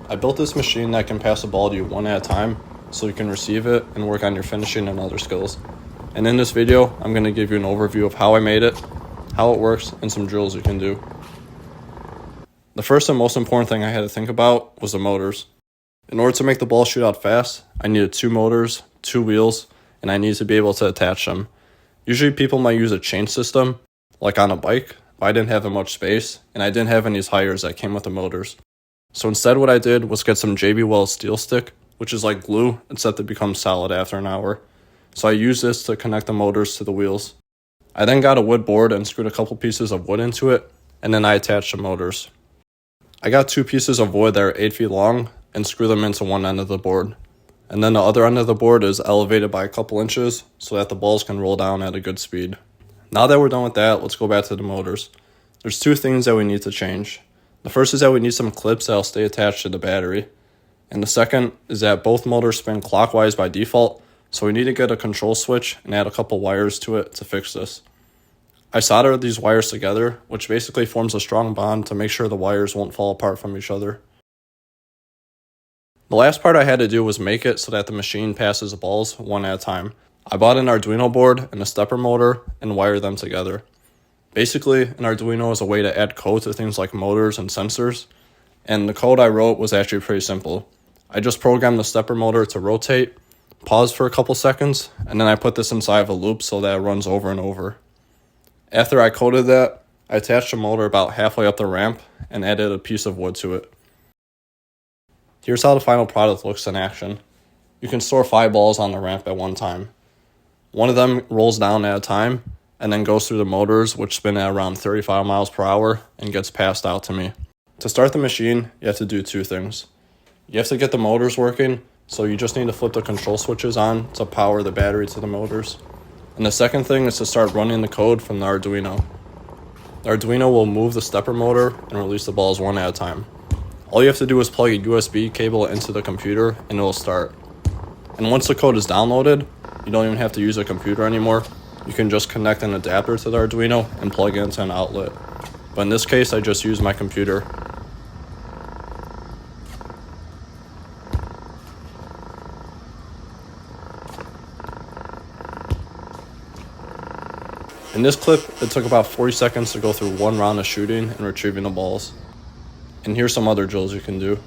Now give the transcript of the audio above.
I built this machine that can pass the ball to you one at a time so you can receive it and work on your finishing and other skills. And in this video, I'm going to give you an overview of how I made it, how it works, and some drills you can do. The first and most important thing I had to think about was the motors. In order to make the ball shoot out fast, I needed 2 motors, 2 wheels, and I needed to be able to attach them. Usually people might use a chain system, like on a bike, but I didn't have that much space, and I didn't have any tires that came with the motors. So instead what I did was get some JB Weld steel stick, which is like glue, except it becomes solid after an hour. So I used this to connect the motors to the wheels. I then got a wood board and screwed a couple pieces of wood into it, and then I attached the motors. I got 2 pieces of wood that are 8 feet long and screw them into one end of the board. And then the other end of the board is elevated by a couple inches so that the balls can roll down at a good speed. Now that we're done with that, let's go back to the motors. There's 2 things that we need to change. The first is that we need some clips that'll stay attached to the battery. And the second is that both motors spin clockwise by default, so we need to get a control switch and add a couple wires to it to fix this. I soldered these wires together, which basically forms a strong bond to make sure the wires won't fall apart from each other. The last part I had to do was make it so that the machine passes the balls one at a time. I bought an Arduino board and a stepper motor and wired them together. Basically, an Arduino is a way to add code to things like motors and sensors, and the code I wrote was actually pretty simple. I just programmed the stepper motor to rotate, pause for a couple seconds, and then I put this inside of a loop so that it runs over and over. After I coded that, I attached the motor about halfway up the ramp and added a piece of wood to it. Here's how the final product looks in action. You can store 5 balls on the ramp at one time. One of them rolls down at a time and then goes through the motors, which spin at around 35 miles per hour and gets passed out to me. To start the machine, you have to do 2 things. You have to get the motors working, so you just need to flip the control switches on to power the battery to the motors. And the second thing is to start running the code from the Arduino. The Arduino will move the stepper motor and release the balls one at a time. All you have to do is plug a USB cable into the computer and it will start. And once the code is downloaded, you don't even have to use a computer anymore. You can just connect an adapter to the Arduino and plug it into an outlet. But in this case, I just use my computer. In this clip, it took about 40 seconds to go through one round of shooting and retrieving the balls. And here's some other drills you can do.